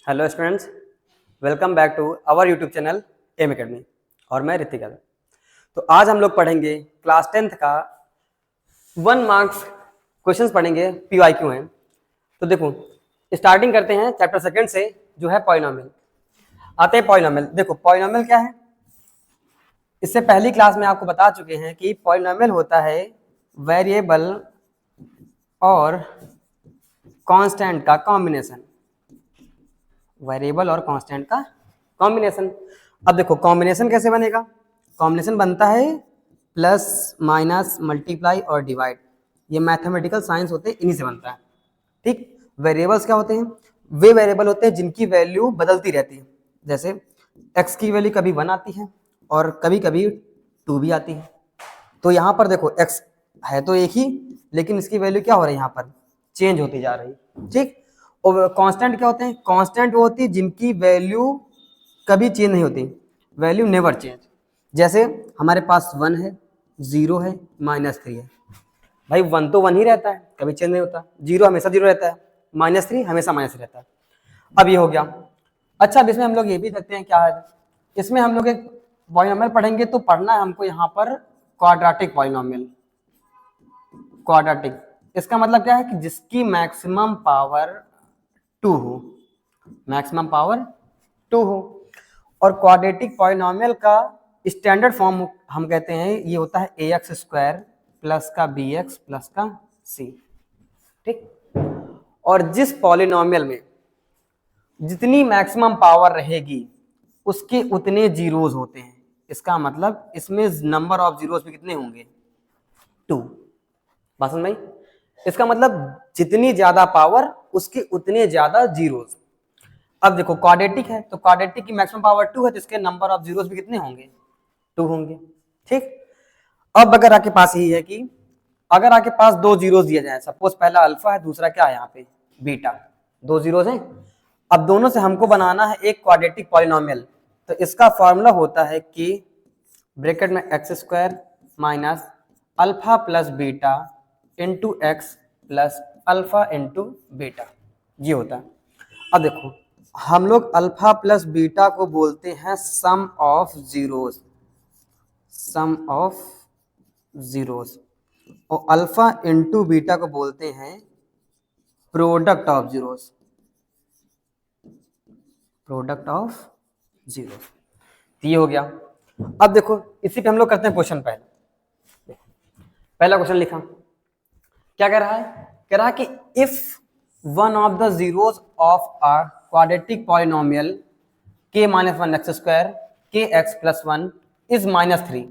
Hello students, welcome back to our YouTube channel M academy. और मैं ऋतिक यादव। तो आज हम लोग पढ़ेंगे क्लास 10th का 1 मार्क्स क्वेश्चंस पढ़ेंगे, PYQ हैं। तो देखो, स्टार्टिंग करते हैं चैप्टर सेकंड से, जो है पॉलिनोमियल। आते हैं पॉलिनोमियल। देखो पॉलिनोमियल क्या है, इससे पहली क्लास में आपको बता चुके हैं कि पॉलिनोमियल होता है वेरिएबल और कांस्टेंट का कॉम्बिनेशन। वेरिएबल और कांस्टेंट का कॉम्बिनेशन। अब देखो कॉम्बिनेशन कैसे बनेगा। कॉम्बिनेशन बनता है प्लस माइनस मल्टीप्लाई और डिवाइड। ये मैथमेटिकल साइंस होते हैं, इन्हीं से बनता है। ठीक। वेरिएबल्स क्या होते हैं? वे वेरिएबल होते हैं जिनकी वैल्यू बदलती रहती है। जैसे x की वैल्यू कभी 1 आती है और कभी कभी 2 भी आती है। तो यहाँ पर देखो x है तो एक ही, लेकिन इसकी वैल्यू क्या हो रही है, यहाँ पर चेंज होती जा रही है। ठीक। और कांस्टेंट क्या होते हैं? कांस्टेंट वो होती है जिनकी वैल्यू कभी चेंज नहीं होती, वैल्यू नेवर चेंज। जैसे हमारे पास 1 है, 0 है, -3 है। भाई 1 तो 1 ही रहता है, कभी चेंज नहीं होता। 0 हमेशा 0 रहता है, -3 हमेशा -3 रहता है। अब ये हो गया। अच्छा, अब इसमें हम लोग ये भी देखते हैं क्या है। इसमें हम लोग एक पॉलिनोमियल पढ़ेंगे, तो पढ़ना है हमको यहाँ पर क्वाड्रेटिक पॉलिनोमियल। क्वाड्रेटिक इसका मतलब क्या है कि जिसकी मैक्सिमम पावर 2 हो, मैक्सिमम पावर 2 हो। और क्वाड्रेटिक पॉलिनोमियल का स्टैंडर्ड फॉर्म हम कहते हैं ये होता है ax² प्लस का bx प्लस का c। ठीक। और जिस पॉलिनोमियल में जितनी मैक्सिमम पावर रहेगी उसके उतने जीरोस होते हैं। इसका मतलब इसमें नंबर ऑफ जीरोस भी कितने होंगे? 2। बात समझ में आई? इसका मतलब जितनी ज्यादा पावर उसके उतने ज्यादा जीरोस। अब देखो क्वाड्रेटिक है, तो क्वाड्रेटिक की मैक्सिमम पावर 2 है, तो इसके नंबर ऑफ जीरोस भी कितने होंगे? 2 होंगे। ठीक। अब अगर आपके पास यही है कि अगर आपके पास 2 जीरोस दिए जाए, सपोज पहला अल्फा है, दूसरा क्या है यहाँ पे बीटा, 2 जीरोस हैं। अब दोनों से हमको बनाना है एक क्वाड्रेटिक पॉलिनोमियल। तो इसका फॉर्मूला होता है कि ब्रैकेट में x² minus alpha plus beta into x plus alpha into beta, ये होता है। अब देखो हम लोग अल्फा प्लस बीटा को बोलते हैं sum of zeros, sum of zeros. और अल्फा इंटू बीटा को बोलते हैं product of zeros, product of zeros. ये हो गया। अब देखो इसी पे हम लोग करते हैं क्वेश्चन। पहला क्वेश्चन लिखा, क्या कह रहा है? कह रहा है कि if one of the zeros of a quadratic polynomial k-1x² kx+1 is -3,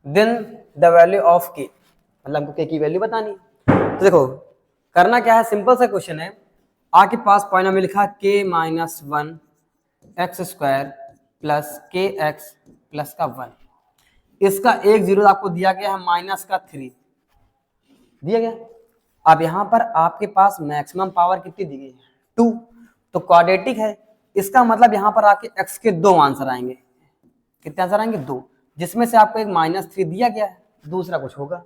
then the value of k। मतलब हमको k की वैल्यू बतानी। तो देखो करना क्या है, सिंपल सा क्वेश्चन है। आपके पास पॉलिनोमियल लिखा k-1 x² plus kx plus का 1। इसका एक जीरो आपको दिया गया है -3 दिया गया। अब यहां पर आपके पास मैक्सिमम पावर कितनी दी गई है? 2। तो क्वाड्रेटिक है, इसका मतलब यहां पर आपके x के 2 आंसर आएंगे। कितने आंसर आएंगे? 2, जिसमें से आपको एक -3 दिया गया है, दूसरा कुछ होगा।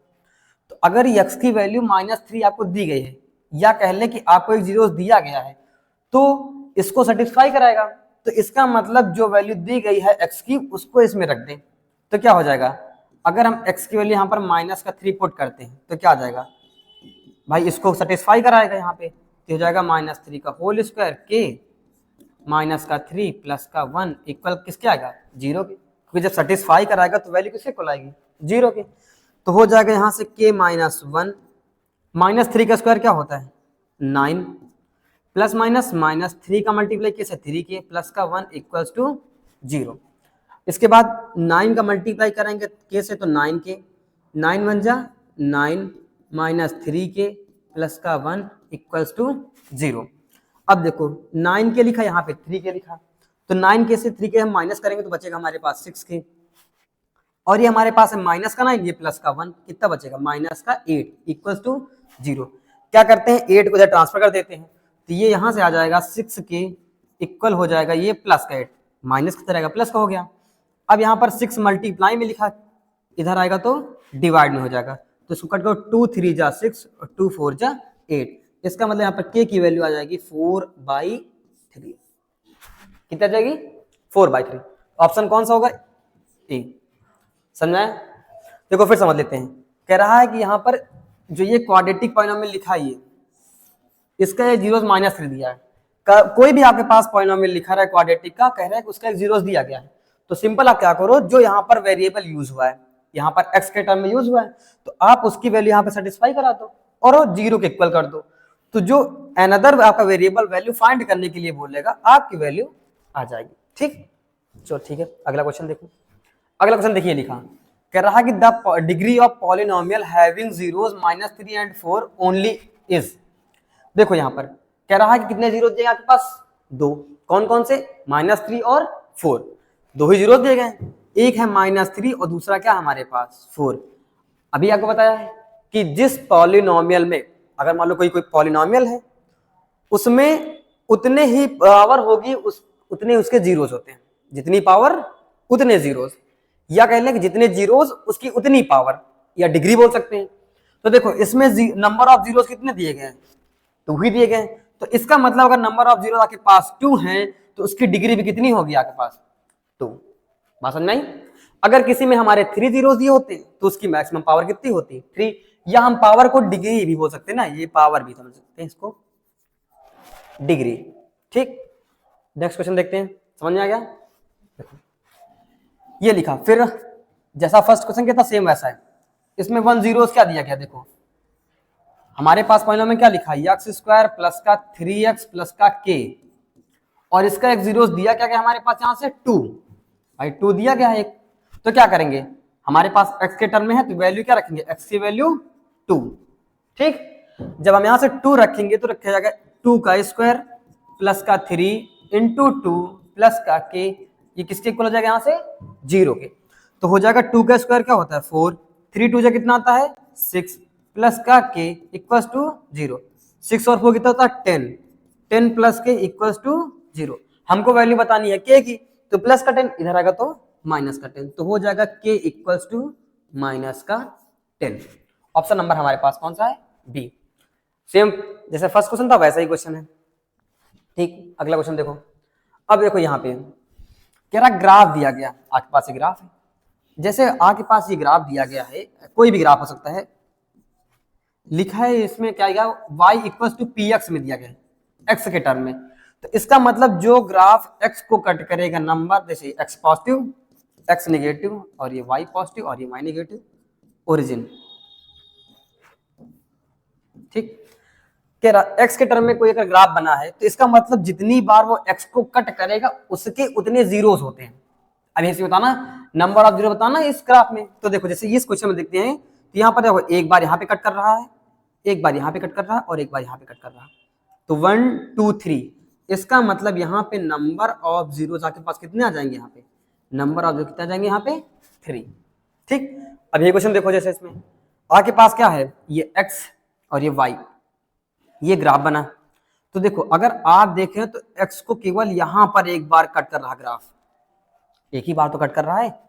तो अगर x की वैल्यू -3 आपको दी गई है, या कह ले कि आपको एक जीरो दिया गया है, तो इसको सेटिस्फाई कराएगा। तो इसका मतलब जो वैल्यू दी गई है x की, उसको इसमें रख दें। तो क्या हो जाएगा? अगर हम x की वैल्यू यहाँ पर -3 पुट करते हैं तो क्या आ जाएगा भाई? इसको सेटिस्फाई कराएगा यहाँ पे, तो हो जाएगा -3 का होल स्क्वायर k -3 प्लस का 1 इक्वल किसके आएगा? 0 के। क्योंकि जब सेटिस्फाई कराएगा तो वैल्यू किसके को आएगी? 0 के। तो हो जाएगा यहाँ से k -1 -3 का स्क्वायर क्या होता है? 9 प्लस माइनस -3 का मल्टीप्लाई कैसे? 3 के प्लस का 1 इक्वल्स टू 0। इसके बाद 9 का मल्टीप्लाई करेंगे के से, तो 9 के 9 बन जा 9 -3 के प्लस का 1 इक्वल्स टू 0। अब देखो 9 के लिखा, यहाँ पे 3 के लिखा, तो 9 के से 3 के हम माइनस करेंगे तो बचेगा हमारे पास 6 के। और ये हमारे पास है माइनस का 9, ये प्लस का 1, कितना बचेगा? माइनस का 8 इक्वल्स टू 0। क्या करते हैं, 8 को इधर ट्रांसफर कर देते हैं, तो ये यहां से आ जाएगा 6 के इक्वल हो जाएगा ये प्लस का 8, माइनस कितना रहेगा? प्लस का हो गया। अब यहाँ पर 6 मल्टीप्लाई में लिखा, इधर आएगा तो डिवाइड में हो जाएगा, तो इसको कट करो, 2 3 जा 6 और 2 4 जा 8। इसका मतलब यहाँ पर k की वैल्यू आ जाएगी 4/3। कितना जाएगी 4/3। ऑप्शन कौन सा होगा ए। समझा है? देखो फिर समझ लेते हैं। कह रहा है कि यहाँ पर जो ये क्वाड्रेटिक पॉलिनोमियल लिखा है ये इसका एक जीरो -3 दिया है। कोई भी आपके पास पॉलिनोमियल लिखा रहा है क्वाड्रेटिक का, कह रहा है कि उसका एक जीरो दिया गया है, तो सिंपल आप क्या करो, जो यहाँ पर वेरिएबल यूज हुआ है, यहाँ पर x के टर्म में यूज हुआ है, तो आप उसकी वैल्यू यहाँ पे सेटिस्फाई करा दो और वो जीरो के इक्वल कर दो। तो जो अनदर आपका वेरिएबल वैल्यू फाइंड करने के लिए बोलेगा आपकी वैल्यू आ जाएगी। ठीक, चलो ठीक है, अगला क्वेश्चन देखो। अगला क्वेश्चन देखिए लिखा, कह रहा है कि the degree of polynomial having zeros -3 and 4 only is. देखो यहाँ पर कह रहा है कि कितने जीरो दिए आपके पास, दो। कौन कौन से, -3 और 4, दो ही जीरो दिए गए, एक है -3 और दूसरा क्या हमारे पास 4। अभी आपको बताया है कि जिस पॉलिनोमियल में अगर मान लो कोई पॉलिनोमियल है उसमें उतने ही पावर होगी, उतने उसके जीरोस होते हैं, जितनी पावर उतने जीरोस, या कह लें कि जितने जीरोस उसकी उतनी पावर, या डिग्री बोल सकते हैं। तो देखो इसमें नंबर ऑफ जीरोस कितने दिए गए हैं, 2 ही दिए गए, तो इसका मतलब अगर नंबर ऑफ जीरो आपके पास 2 है तो उसकी डिग्री भी कितनी होगी आपके पास 2। बात समझ में आई? अगर किसी में हमारे 3 जीरोस दिए होते तो उसकी मैक्सिमम पावर कितनी होती 3, या हम पावर को डिग्री भी बोल सकते हैं ना, ये पावर भी समझ सकते हैं इसको डिग्री। ठीक, नेक्स्ट क्वेश्चन देखते हैं, समझ में आ गया? देखो ये लिखा, फिर जैसा फर्स्ट क्वेश्चन क्या था सेम वैसा है, इसमें 1 जीरोस क्या दिया गया, देखो हमारे पास पॉइंट में क्या लिखा है, x² प्लस का 3x प्लस का k, और इसका एक जीरोस दिया क्या गया हमारे पास यहाँ से 2, भाई 2 दिया गया है एक, तो क्या करेंगे, हमारे पास x के टर्म में है तो वैल्यू क्या रखेंगे, x की वैल्यू 2। ठीक, जब हम यहाँ से 2 रखेंगे तो रखा जाएगा 2 का स्क्वायर प्लस का 3 इंटू 2 प्लस का k, ये किसके इक्वल हो जाएगा यहाँ से 0 के, तो हो जाएगा 2 का स्क्वायर क्या होता है 4, 3 2 कितना आता है 6 प्लस का k इक्वल्स टू 0, 6 और 4 कितना होता है 10, 10 प्लस के इक्वल्स टू 0। हमको वैल्यू बतानी है k की, तो प्लस का 10 इधर आएगा तो माइनस का 10, तो हो जाएगा k इक्वल्स टू माइनस का 10। ऑप्शन नंबर हमारे पास कौन सा है, बी। सेम जैसे फर्स्ट क्वेश्चन था वैसा ही क्वेश्चन है। ठीक, अगला क्वेश्चन देखो। अब देखो यहाँ पे कह रहा ग्राफ दिया गया, आपके पास ये ग्राफ है, जैसे आपके पास ये ग्राफ दिया गया है, कोई भी ग्राफ हो सकता है, लिखा है इसमें क्या आएगा y इक्वल टू px में दिया गया x के टर्म में, तो इसका मतलब जो ग्राफ x को कट करेगा नंबर, जैसे x पॉजिटिव x नेगेटिव और ये y पॉजिटिव और ये y नेगेटिव, ओरिजिन। ठीक, कह रहा x के टर्म में कोई अगर ग्राफ बना है तो इसका मतलब जितनी बार वो x को कट करेगा उसके उतने जीरोस होते हैं। अब ऐसे बताना नंबर ऑफ जीरो बताना इस ग्राफ में, तो देखो जैसे इस क्वेश्चन में देखते हैं तो यहाँ पर देखो एक बार यहाँ पे कट कर रहा है, एक बार यहाँ पे कट कर रहा है और एक बार यहाँ पे कट कर रहा है, तो 1 2 3, इसका मतलब यहाँ पे नंबर ऑफ जीरोस आपके पास कितने आ जाएंगे, यहाँ पे नंबर ऑफ जीरो कितने आ जाएंगे यहाँ पे 3। ठीक, अब ये क्वेश्चन देखो, जैसे इसमें आपके पास क्या है ये x और ये y, ये ग्राफ बना, तो देखो अगर आप देखें तो x को केवल यहाँ पर एक बार कट कर रहा ग्राफ, एक ही बार तो कट कर रहा है,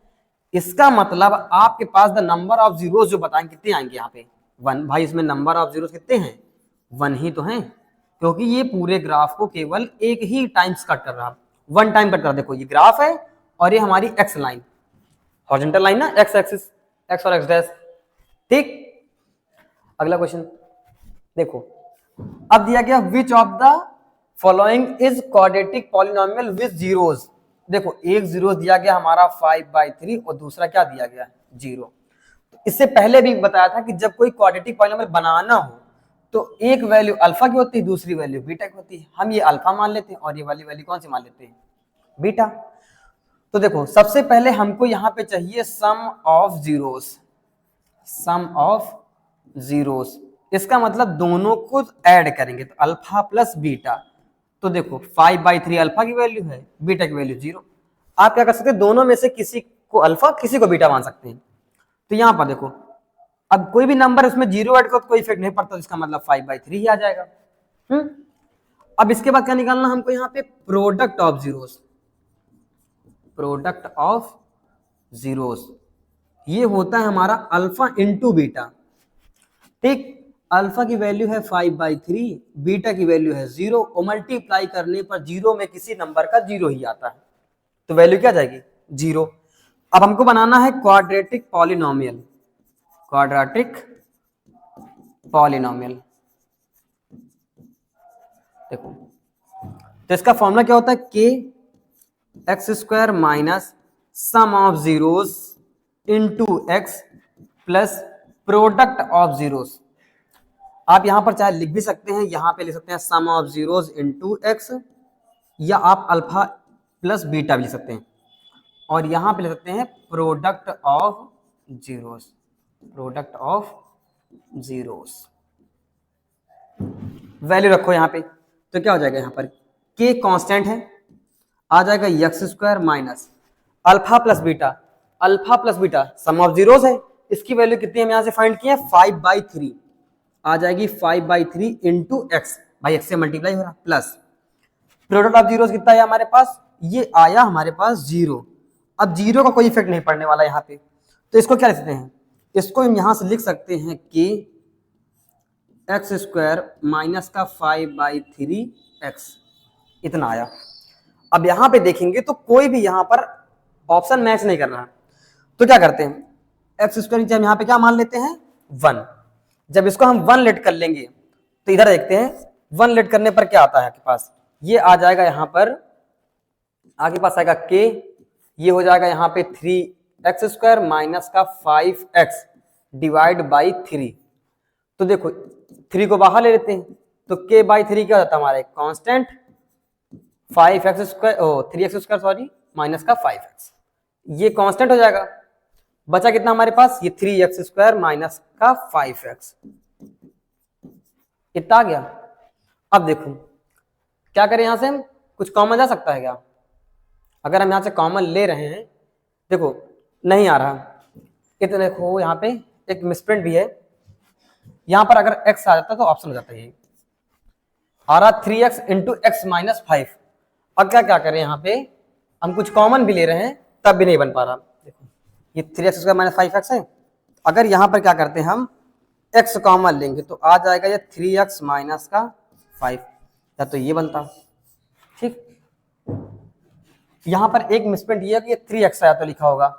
इसका मतलब आपके पास द नंबर ऑफ जीरोस जो बताएंगे कितने आएंगे यहाँ पे 1। भाई इसमें नंबर ऑफ जीरोस कितने हैं 1 ही तो हैं, क्योंकि ये पूरे ग्राफ को केवल एक ही टाइम्स कट कर रहा, 1 टाइम कट कर रहा। देखो ये ग्राफ है और ये हमारी एक्स लाइन, हॉरिजॉन्टल लाइन ना, एक्स एक्सिस, एक्स और एक्स डैश। ठीक, अगला क्वेश्चन देखो, अब दिया गया which of the following is quadratic polynomial with zeros. देखो एक जीरो दिया गया हमारा 5/3 और दूसरा क्या दिया गया 0। तो इससे पहले भी बताया था कि जब कोई क्वाड्रेटिक पॉलिनोमियल बनाना हो तो एक वैल्यू अल्फा की होती है, दूसरी वैल्यू बीटा की होती है, हम ये अल्फा मान लेते हैं और ये वाली वैल्यू कौन सी मान लेते हैं बीटा। तो देखो सबसे पहले हमको यहाँ पे चाहिए sum of zeros, sum of zeros, इसका मतलब दोनों को ऐड करेंगे तो अल्फा प्लस बीटा, तो देखो 5/3 अल्फा की वैल्यू है, बीटा की वैल्यू 0। आप क्या कर सकते हैं, दोनों में से किसी को अल्फा किसी को बीटा मान सकते हैं। तो यहां पर देखो अब कोई भी नंबर उसमें 0 ऐड करो तो कोई इफेक्ट नहीं पड़ता, इसका मतलब 5/3 ही आ जाएगा। अब इसके बाद क्या निकालना हमको यहाँ पे product of zeros, product of zeros ये होता है हमारा अल्फा इंटू बीटा। ठीक, अल्फा की वैल्यू है 5/3, बीटा की वैल्यू है 0, और मल्टीप्लाई करने पर 0 में किसी नंबर का 0 ही आता है, तो वैल्यू क्या जाएगी 0। अब हमको बनाना है क्वाड्रेटिक पॉलिनोमियल, क्वाड्रेटिक पॉलिनोमियल। देखो तो इसका फॉर्मूला क्या होता है, के x square minus sum of zeros into x plus product of zeros. आप यहां पर चाहे लिख भी सकते हैं, यहां पे लिख सकते हैं sum of zeros into x, या आप अल्फा प्लस बीटा भी लिख सकते हैं, और यहां पे लिख सकते हैं product of zeros, product of zeros. Value रखो यहां पे, तो क्या हो जाएगा, यहां पर के कांस्टेंट है, आ जाएगा x square minus alpha plus beta, alpha plus beta some of zeros है, इसकी वैल्यू कितनी हम यहां से फाइंड किए 5/3, आ जाएगी 5/3 इंटू एक्स, भाई एक्स से मल्टीप्लाई हो रहा, प्लस प्रोडक्ट ऑफ जीरोस कितना है हमारे पास, ये आया हमारे पास 0। अब 0 का कोई इफेक्ट नहीं पड़ने वाला यहाँ पे, तो इसको क्या लिख सकते हैं, इसको हम यहां से लिख सकते हैं कि एक्स स्क्वायर माइनस का 5/3 एक्स, इतना आया। अब यहां पे देखेंगे तो कोई भी यहां पर ऑप्शन मैच नहीं कर रहा, तो क्या करते हैं, एक्स स्क्वायर हम यहां पे क्या मान लेते हैं 1। जब इसको हम 1 लेट कर लेंगे तो इधर देखते हैं 1 लेट करने पर क्या आता है आपके पास, ये आ जाएगा यहां पर, आपके पास आएगा के, ये हो जाएगा यहां पे 3x स्क्वायर माइनस का 5x डिवाइड बाई 3। तो देखो 3 को बाहर ले लेते हैं, तो k/3 क्या होता है हमारे constant, 5x square 3x square sorry minus का 5x, ये कांस्टेंट हो जाएगा। बचा कितना हमारे पास, ये 3x स्क्वायर माइनस का 5x, इतना आ गया। अब देखो क्या करें, यहां से हम कुछ कॉमन जा सकता है क्या, अगर हम यहां से कॉमन ले रहे हैं, देखो नहीं आ रहा, इतने देखो यहाँ पे एक मिसप्रिंट भी है, यहां पर अगर x आ जाता तो ऑप्शन हो जाता है, ये आ रहा 3x इंटू एक्स माइनस 5। अब क्या करें, यहाँ पे हम कुछ कॉमन भी ले रहे हैं तब भी नहीं बन पा रहा। देखो ये 3x स्क्वायर माइनस 5x है, अगर यहाँ पर क्या करते हैं हम x कॉमन लेंगे तो आ जाएगा ये 3x माइनस का 5, या तो ये बनता, ठीक। यहां पर एक मिसप्रिंट ये है कि ये 3x आया तो लिखा होगा,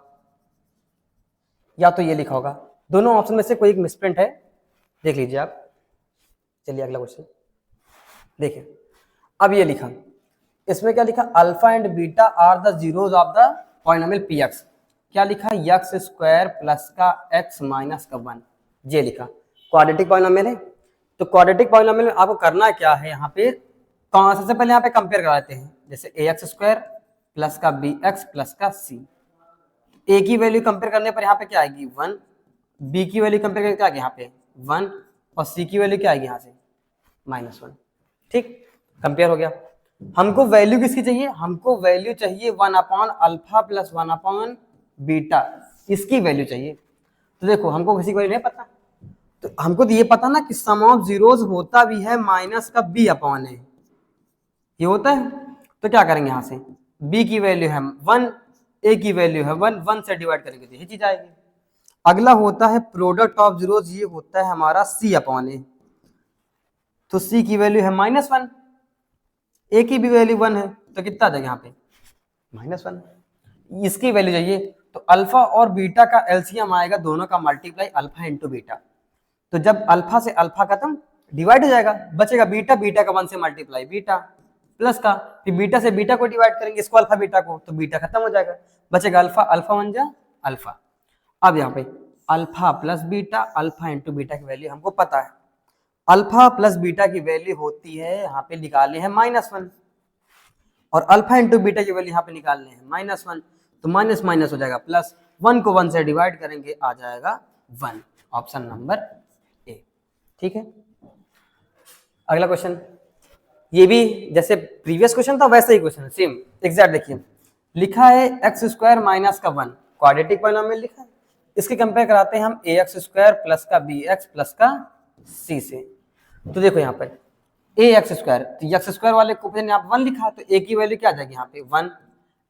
या तो ये लिखा होगा, दोनों ऑप्शन में से कोई एक मिसप्रिंट है, देख लीजिए आप। चलिए अगला क्वेश्चन देखिए, अब ये लिखा, इसमें क्या लिखा, alpha and beta are the zeros of the polynomial p x, क्या लिखा एक्स स्क्वायर प्लस का एक्स माइनस का 1, ये लिखा क्वाड्रेटिक पॉलिनोमियल है। तो क्वाड्रेटिक पॉलिनोमियल में आपको करना क्या है, यहाँ पे सबसे पहले यहाँ पे कंपेयर करा लेते हैं, जैसे ए एक्स स्क्वायर प्लस का बी एक्स प्लस का सी, ए की वैल्यू कंपेयर करने पर यहाँ पे क्या आएगी 1, बी की वैल्यू कंपेयर करके क्या आएगी यहाँ पे 1, और सी की वैल्यू क्या आएगी यहाँ से -1, ठीक, कंपेयर हो गया। हमको वैल्यू किसकी चाहिए, हमको वैल्यू चाहिए 1 अल्फा प्लस 1 बीटा, इसकी वैल्यू चाहिए। तो देखो हमको किसी को नहीं पता, तो हमको तो ये पता ना कि सम ऑफ जीरोस होता भी है माइनस का b अपॉन है, ये होता है। तो क्या करेंगे, यहाँ से b की वैल्यू है 1, a की वैल्यू है 1, 1 से डिवाइड करेंगे तो ये चीज आएगी। अगला होता है प्रोडक्ट ऑफ जीरोस, ये होता है हमारा c अपॉन ए, तो c की वैल्यू है -1, a की भी वैल्यू 1 है, तो कितना आ जाएगा यहाँ पे -1, इसकी वैल्यू चाहिए। तो अल्फा और बीटा का एलसीएम आएगा, दोनों का मल्टीप्लाई अल्फा इंटू बीटा, तो जब अल्फा से अल्फा खत्म डिवाइड हो जाएगा, बचेगा बीटा, बीटा का 1 से मल्टीप्लाई बीटा प्लस का, फिर बीटा से बीटा को डिवाइड करेंगे, इसको अल्फा बीटा को, तो बीटा खत्म हो जाएगा, बचेगा अल्फा, अल्फा 1 जा अल्फा। अब यहाँ पे alpha plus beta, alpha into beta की वैल्यू हमको पता है, अल्फा प्लस बीटा की वैल्यू होती है, यहाँ पे निकालनी है -1, और अल्फा इंटू बीटा की वैल्यू यहाँ पे निकालनी है -1, तो माइनस माइनस हो जाएगा प्लस, 1 को 1 से डिवाइड करेंगे आ जाएगा 1, ऑप्शन नंबर ए, ठीक है। अगला क्वेश्चन, ये भी जैसे प्रीवियस क्वेश्चन था वैसे ही क्वेश्चन है, सेम एग्जैक्ट। देखिए लिखा है एक्स स्क्वायर माइनस का 1, क्वाड्रेटिक पॉलिनोमियल लिखा है, इसके कंपेयर कराते हैं हम ए एक्स स्क्वायर प्लस का बी एक्स प्लस का सी से। तो देखो यहाँ पर ए एक्स स्क्वायर, तो एक्स स्क्वायर वाले को यहाँ पर 1 लिखा, तो ए की वैल्यू क्या आ जाएगी यहाँ पे 1,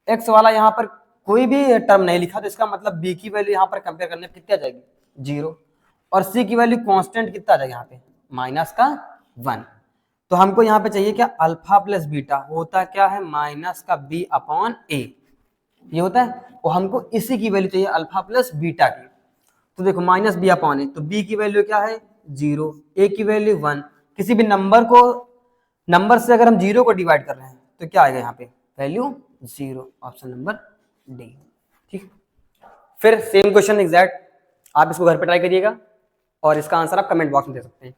एक्स वाला यहाँ पर कोई भी टर्म नहीं लिखा, तो इसका मतलब बी की वैल्यू यहाँ पर कंपेयर करने पर कितनी आ जाएगी 0, और सी की वैल्यू कांस्टेंट कितना आ जाएगा यहाँ पे माइनस का 1। तो हमको यहाँ पे चाहिए क्या, अल्फा प्लस बीटा होता क्या है माइनस का b अपॉन a, ये होता है। और हमको इसी की वैल्यू चाहिए अल्फा प्लस बीटा की। तो देखो माइनस b अपॉन a, तो b की वैल्यू क्या है 0, a की वैल्यू 1। किसी भी नंबर से अगर हम 0 को डिवाइड कर रहे हैं तो क्या आएगा यहाँ पे वैल्यू 0, ऑप्शन नंबर डी। ठीक, फिर सेम क्वेश्चन एग्जैक्ट आप इसको घर पे ट्राई करिएगा और इसका आंसर आप कमेंट बॉक्स में दे सकते हैं।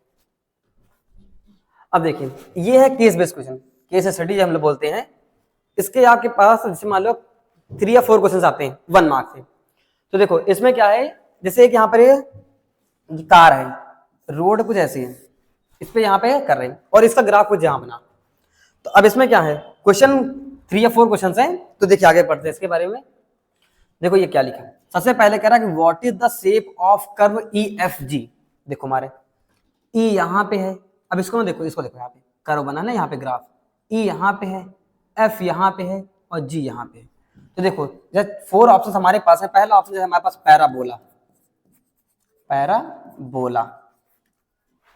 अब देखिए ये है case based question, case study हम लोग बोलते हैं। इसके आपके पास जैसे मान लो 3 या 4 क्वेश्चन आते हैं 1 मार्क से। तो देखो इसमें क्या है, जैसे एक यहाँ पर ये कार है, रोड कुछ ऐसी है, इस पे यहाँ पे कर रहे हैं और इसका ग्राफ कुछ यहाँ बना। तो अब इसमें क्या है, क्वेश्चन 3 या 4 क्वेश्चन हैं, तो देखिए आगे पढ़ते हैं इसके बारे में। देखो ये क्या लिखा है, सबसे पहले कह रहा है कि what is the shape of curve E F G. देखो हमारे ई यहाँ पे है, अब इसको देखो यहाँ पे कर्व बना ना, यहाँ पे ग्राफ, ई यहाँ पे है, एफ यहाँ पे है और जी यहाँ पे है। तो देखो जैसे 4 ऑप्शन हमारे पास है। पहला ऑप्शन है हमारे पास पैराबोला, पैराबोला।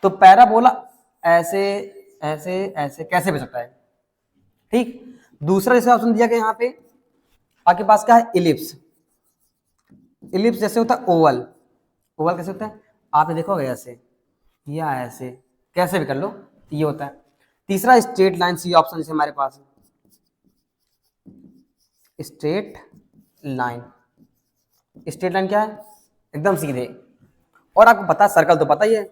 तो पैराबोला ऐसे ऐसे ऐसे कैसे बन सकता है, ठीक। दूसरा जैसे ऑप्शन दिया गया यहाँ पे आपके पास क्या है, इलिप्स। इलिप्स जैसे होता है ओवल, ओवल कैसे होता है आपने देखोगे ऐसे या ऐसे, कैसे भी कर लो ये होता है। तीसरा स्ट्रेट लाइन, सी ऑप्शन जैसे हमारे पास स्ट्रेट लाइन। स्ट्रेट लाइन क्या है, एकदम सीधे। और आपको पता है सर्कल, तो पता ही है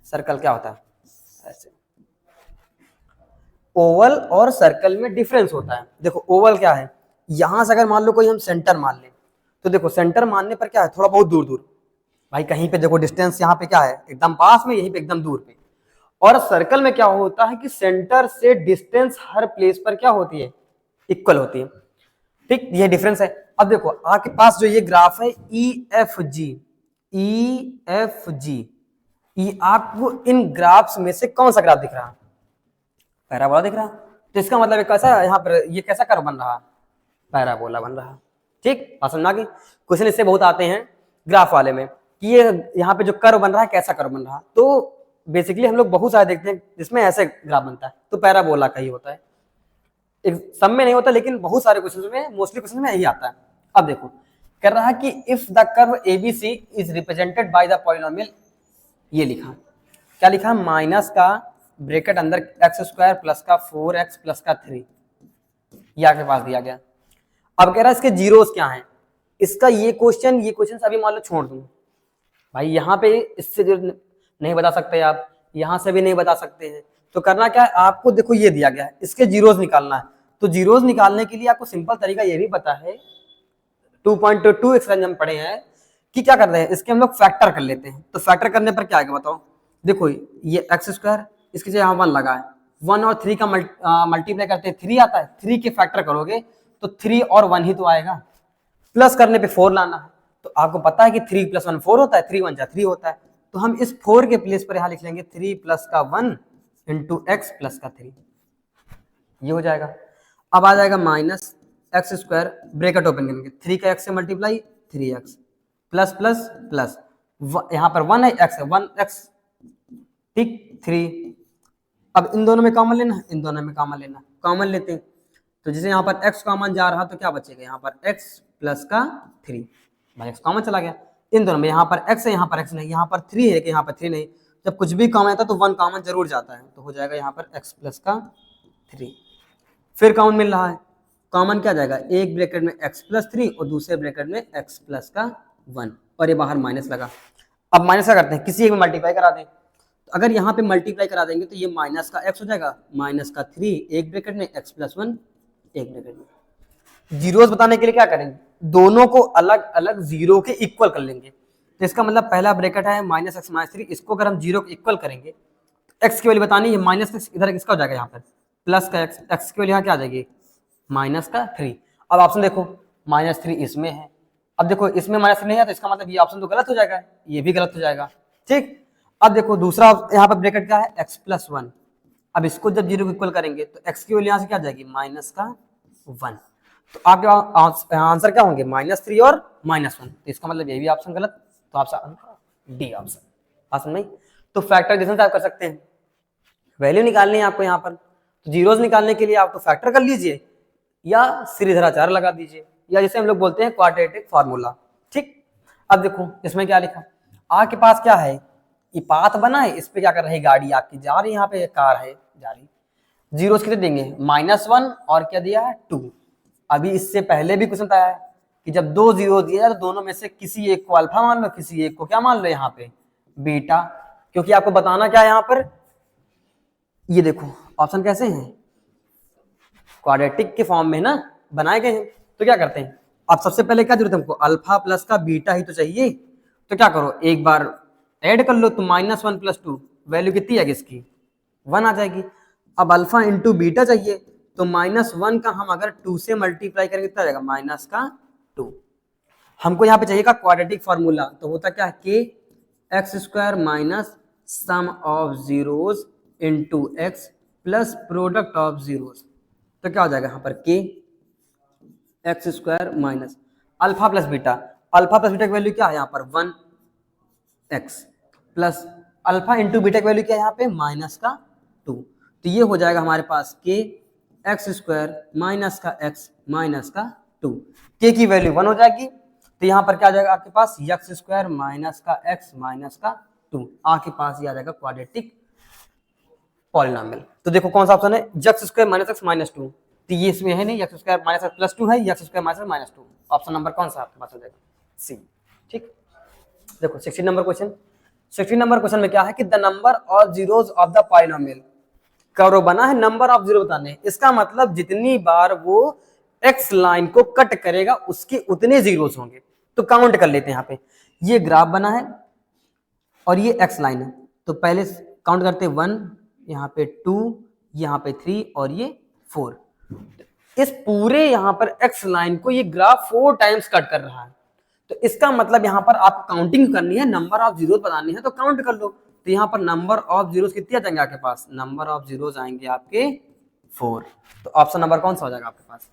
सर्कल क्या होता है, ऐसे। ओवल और सर्कल में डिफरेंस होता है। देखो ओवल क्या है, यहां से अगर मान लो कोई हम सेंटर मान लें, तो देखो सेंटर मानने पर क्या है थोड़ा बहुत दूर दूर, भाई कहीं पे देखो डिस्टेंस यहाँ पे क्या है एकदम पास में, यहीं पे एकदम दूर पे। और सर्कल में क्या होता है कि सेंटर से डिस्टेंस हर प्लेस पर क्या होती है, इक्वल होती है, ठीक। ये डिफरेंस है। अब देखो आपके पास जो ये ग्राफ है E F G, E F G, ये आपको इन ग्राफ्स में से कौन सा ग्राफ दिख रहा है, पैराबोला दिख रहा। तो इसका मतलब कैसा यहाँ पर ये कैसा कर्व बन रहा, पैराबोला बन रहा, ठीक। समझ आ गई। क्वेश्चन इससे बहुत आते हैं ग्राफ वाले में कि ये यहाँ पे जो कर्व बन रहा है कैसा कर्व बन रहा। तो बेसिकली हम लोग बहुत सारे देखते हैं जिसमें ऐसे ग्राफ बनता है, तो पैराबोला का ही होता है। सब में नहीं होता लेकिन बहुत सारे क्वेश्चन में, मोस्टली क्वेश्चन में यही आता है। अब देखो कर रहा है कि if the curve ABC is represented by the polynomial, ये लिखा क्या लिखा, माइनस का ब्रैकेट अंदर एक्स स्क्वायर प्लस का 4x प्लस का 3, ये आपके पास दिया गया। अब कह रहा है इसके जीरोस क्या हैं, इसका ये क्वेश्चन अभी मान लो छोड़ दूं भाई, यहाँ पे इससे जो नहीं बता सकते आप, यहाँ से भी नहीं बता सकते हैं। तो करना क्या है आपको, देखो ये दिया गया है, इसके जीरोस निकालना है। तो जीरोस निकालने के लिए आपको सिंपल तरीका ये भी पता है, 2.2 एक्सरसाइज हम पढ़े हैं कि क्या कर रहे हैं, इसके हम लोग फैक्टर कर लेते हैं। तो फैक्टर करने पर क्या आएगा बताओ, देखो ये एक्स स्क्वायर, इसके यहाँ 1 लगा है, 1 और 3 का मल्टीप्लाई करते हैं 3 आता है, 3 के फैक्टर करोगे तो 3 और 1 ही तो आएगा, प्लस करने पे 4 लाना है। तो आपको पता है कि 3 + 1 4 होता है, 3 × 1 = 3 होता है। तो हम इस 4 के प्लेस पर यहाँ लिख लेंगे 3 + का 1 × x + का 3, ये हो जाएगा। अब आ जाएगा minus x square, bracket open करेंगे, 3 का x से multiply 3x plus plus plus, यहाँ पर 1 है, x है 1x, ठीक 3। अब इन दोनों में कॉमन लेना, इन दोनों में कॉमन लेना, कॉमन लेते हैं। तो जैसे यहाँ पर x कॉमन जा रहा तो क्या बचेगा, यहाँ पर x + का 3, भाई x कॉमन चला गया। इन दोनों में यहाँ पर x है, यहाँ पर x नहीं, यहाँ पर 3 है कि यहाँ पर 3 नहीं। जब कुछ भी कॉमन आता है तो 1 कॉमन जरूर जाता है, तो हो जाएगा यहाँ पर x + का 3। फिर कॉमन मिल रहा है, कॉमन क्या जाएगा, एक ब्रैकेट में x + 3 और दूसरे ब्रैकेट में x + का 1, और ये बाहर माइनस लगा। अब माइनस का करते हैं, किसी एक में मल्टीप्लाई करा दें। तो अगर यहाँ पे मल्टीप्लाई करा देंगे तो ये माइनस का x हो जाएगा, माइनस का 3 एक ब्रैकेट में, x + 1 एक ब्रैकेट में। जीरोस बताने के लिए क्या करेंगे, दोनों को अलग अलग जीरो के इक्वल कर लेंगे। तो इसका मतलब पहला ब्रैकेट है -x - 3, इसको अगर हम जीरो के इक्वल करेंगे तो x की वैल्यू बतानी है, माइनस इधर किसका हो जाएगा, यहाँ पर प्लस का x की वैल्यू यहाँ क्या आ जाएगी, -3। अब ऑप्शन देखो -3 इसमें है, अब देखो इसमें -3 नहीं है तो इसका मतलब ये ऑप्शन तो गलत हो जाएगा, ये भी गलत हो जाएगा, ठीक। अब देखो दूसरा यहाँ पर ब्रैकेट क्या है, x + 1। अब इसको जब जीरो को इक्वल करेंगे तो x की वैल्यू यहाँ से क्या आ जाएगी, -1। तो आपके आंसर क्या होंगे, -3 और -1। तो इसका मतलब ये भी ऑप्शन गलत, तो ऑप्शन डी ऑप्शन। बात समझ में? तो फैक्टराइजेशन से आप कर सकते हैं, वैल्यू निकालनी है आपको यहाँ पर, तो जीरोस निकालने के लिए आप तो फैक्टर कर लीजिए या श्रीधराचार्य लगा दीजिए, या जिसे हम लोग बोलते हैं क्वाड्रेटिक फार्मूला। ठीक, अब देखो इसमें क्या लिखा, आपके पास क्या है, ये पाथ बना है, इस पे क्या कर रही है, गाड़ी आपकी जा रही है, यहाँ पे कार है जा रही, जीरोस कितने देंगे, -1 और क्या दिया है 2। अभी इससे पहले भी क्वेश्चन आया है कि जब 2 जीरो दिया तो दोनों में से किसी एक को अल्फा मान लो, किसी एक को क्या मान लो यहाँ पे बीटा, क्योंकि आपको बताना क्या है यहाँ पर, ये देखो ऑप्शन कैसे हैं, क्वाड्रेटिक के फॉर्म में ना बनाए गए हैं। तो क्या करते हैं, अब सबसे पहले क्या जरूरत है हमको, अल्फा प्लस का बीटा ही तो चाहिए, तो क्या करो एक बार ऐड कर लो, तो -1 + 2 वैल्यू कितनी है इसकी 1 आ जाएगी। अब अल्फा इंटू बीटा चाहिए, तो -1 का हम अगर 2 से मल्टीप्लाई करेंगे कितना जाएगा, -2। हमको यहाँ पे चाहिए का क्वाड्रेटिक फार्मूला, तो होता क्या है kx² minus sum of zeros into x plus product of zeros, तो क्या हो जाएगा यहाँ पर kx² minus alpha plus beta, alpha plus beta की वैल्यू क्या है यहाँ पर 1x plus alpha into beta की वैल्यू क्या है यहाँ पे -2, तो ये हो जाएगा हमारे पास kx² माइनस का x माइनस का 2, k की वैल्यू 1 हो जाएगी, तो यहाँ पर क्या आ जाएगा आपके पास x² माइनस का x माइनस का 2, आपके पास ये आ जाएगा क्वाड्रेटिक पॉलिनोमियल। तो देखो कौन सा ऑप्शन है, x² माइनस x माइनस 2, तो ये इसमें है नहीं, x² माइनस x प्लस 2 है, x² माइनस -2, ऑप्शन नंबर कौन सा आपके पास हो जाएगा सी। ठीक, देखो 16 नंबर क्वेश्चन, 16 नंबर क्वेश्चन में क्या है कि the number of zeros of the polynomial, curve बना है नंबर ऑफ जीरो बताने, इसका मतलब जितनी बार वो x लाइन को कट करेगा उसके उतने जीरोस होंगे, तो काउंट कर लेते हैं। यहाँ पे ये ग्राफ बना है और ये x लाइन है, तो पहले काउंट करते हैं 1, यहाँ पे 2, यहाँ पे 3 और ये 4, इस पूरे यहाँ पर x लाइन को ये ग्राफ 4 टाइम्स कट कर रहा है, तो इसका मतलब यहाँ पर आपको काउंटिंग करनी है, नंबर ऑफ जीरोस बतानी है, तो काउंट कर लो, तो यहाँ पर नंबर ऑफ जीरोस कितने आ जाएंगे आपके पास, नंबर ऑफ जीरोस आएंगे आपके 4, तो ऑप्शन नंबर कौन सा हो जाएगा आपके पास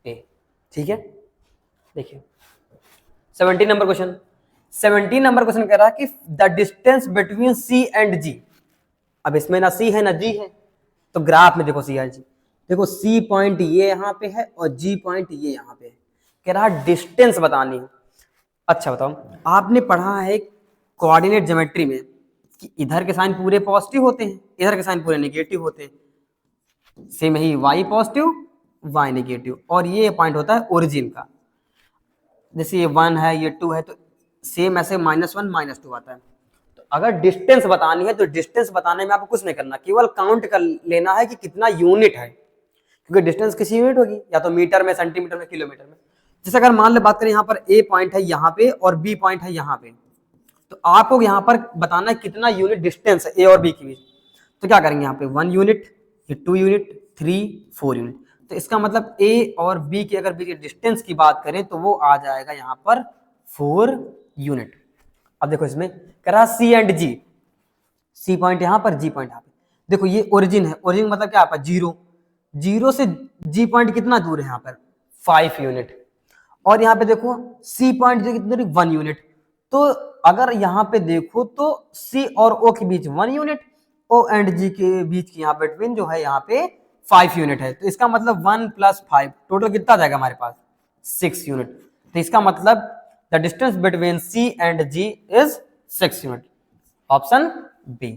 ए। ठीक है, देखिए 17 नंबर क्वेश्चन, 17 नंबर क्वेश्चन कह रहा है कि the distance between C and G, अब इसमें ना सी है ना जी है, तो ग्राफ में देखो सी है जी, देखो सी पॉइंट ये यहाँ पे है और जी पॉइंट ये यहाँ पे है, कह रहा डिस्टेंस बतानी है। अच्छा बताओ, आपने पढ़ा है कोऑर्डिनेट ज्योमेट्री में कि इधर के साइन पूरे पॉजिटिव होते हैं, इधर के साइन पूरे नेगेटिव होते हैं, सेम ही y पॉजिटिव y नेगेटिव, और ये पॉइंट होता है ओरिजिन का, जैसे ये 1 है ये 2 है, तो सेम ऐसे -1 -2 आता है। तो अगर डिस्टेंस बतानी है तो डिस्टेंस बताने में आपको कुछ नहीं करना, केवल काउंट कर लेना है कि कितना यूनिट है, क्योंकि डिस्टेंस किसी यूनिट होगी, या तो मीटर में, सेंटीमीटर में, किलोमीटर में। जैसे अगर मान ले बात करें यहाँ पर ए पॉइंट है यहाँ पे और बी पॉइंट है यहाँ पे, तो आपको यहाँ पर बताना है कितना यूनिट डिस्टेंस है ए और बी के बीच, तो क्या करेंगे यहाँ पे 1 यूनिट, ये 2 यूनिट, 3, 4 यूनिट, तो इसका मतलब ए और बी की अगर बीच की डिस्टेंस की बात करें तो वो आ जाएगा यहाँ पर 4 यूनिट। अब देखो इसमें कह रहा सी एंड जी, सी पॉइंट यहाँ पर, जी पॉइंट यहाँ पे, देखो ये ओरिजिन है, ओरिजिन मतलब क्या आपका 0, 0 से जी पॉइंट कितना दूर है यहाँ पर 5 यूनिट, और यहाँ पे देखो सी पॉइंट कितनी दूर 1 यूनिट, तो अगर यहाँ पे देखो तो सी और ओ के बीच 1 यूनिट, ओ एंड जी के बीच की यहाँ बिटवीन जो है यहाँ पे 5 यूनिट है, तो इसका मतलब 1 + 5 टोटल कितना जाएगा हमारे पास 6 यूनिट, तो इसका मतलब the distance between C and G is 6 unit, option B.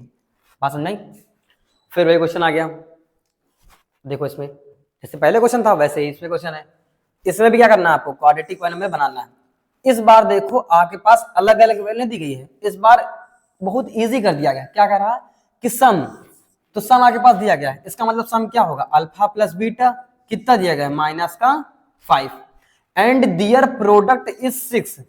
बात समझ आई? फिर वही क्वेश्चन आ गया, देखो इसमें जैसे पहले क्वेश्चन था वैसे ही इसमें क्वेश्चन है, इसमें भी क्या करना है आपको क्वाड्रेटिक पॉलिनोमियल बनाना है। इस बार देखो आपके पास अलग अलग वैल्यू दी गई है, इस बार बहुत इजी कर दिया गया, क्या कर रहा है कि सम, तो सम आपके पास दिया गया है, इसका मतलब सम क्या होगा अल्फा प्लस बीटा कितना दिया गया है -5 and their product is 6,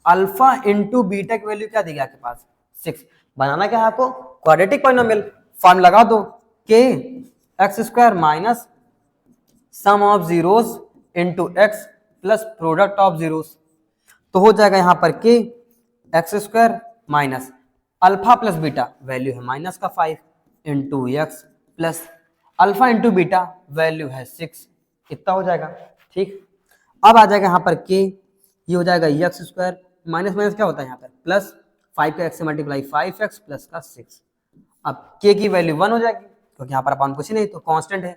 alpha into beta की वैल्यू क्या दी गई आपके पास 6, बनाना क्या है आपको क्वाड्रेटिक पॉलिनोमियल, फॉर्म लगा दो के x² minus sum of zeros into x plus product of zeros, तो हो जाएगा यहाँ पर के x² minus alpha plus beta value है -5 into x plus alpha into beta value है 6, इतना हो जाएगा। ठीक, अब आ जाएगा यहाँ पर के, ये हो जाएगा x² माइनस माइनस क्या होता है यहाँ पर 5 का x से मल्टीप्लाई 5x प्लस का 6। अब k की वैल्यू 1 हो जाएगी क्योंकि यहाँ पर अपन कुछ नहीं तो कांस्टेंट है,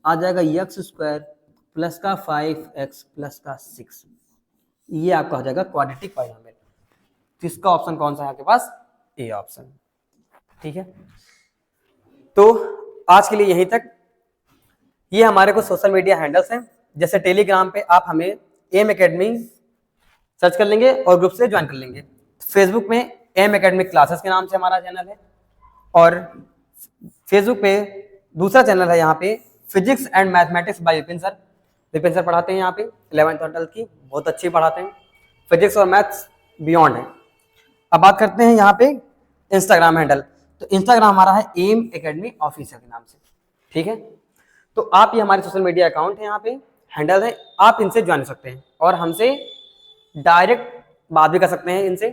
आ जाएगा x स्क्वायर प्लस का 5x प्लस का 6। ये आपका हो जाएगा क्वाड्रेटिक पॉलिनोमियल। तो इसका ऑप्शन कौन सा है आपके पास? A option. ठीक है, तो आज के लिए यहीं तक। ये हमारे कुछ सोशल मीडिया हैंडल्स हैं, जैसे टेलीग्राम पे आप हमें एम एकेडमी सर्च कर लेंगे और ग्रुप से ज्वाइन कर लेंगे। फेसबुक में एम एकेडमी क्लासेस के नाम से हमारा चैनल है, और फेसबुक पे दूसरा चैनल है यहाँ पे physics and mathematics bye Vipin sir. Vipin sir पढ़ाते हैं यहाँ पे 11th और 12th की, बहुत अच्छी पढ़ाते हैं, फिजिक्स और मैथ्स बियॉन्ड है। अब बात करते हैं यहाँ पे इंस्टाग्राम हैंडल। तो इंस्टाग्राम हमारा है एम एकेडमी ऑफिशियल के नाम से। ठीक है, तो आप ये हमारे सोशल मीडिया अकाउंट है, यहाँ पे हैंडल है, आप इनसे ज्वाइन हो सकते हैं और हमसे डायरेक्ट बात भी कर सकते हैं इनसे।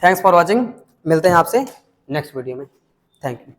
थैंक्स फॉर वॉचिंग, मिलते हैं आपसे नेक्स्ट वीडियो में। Thank you.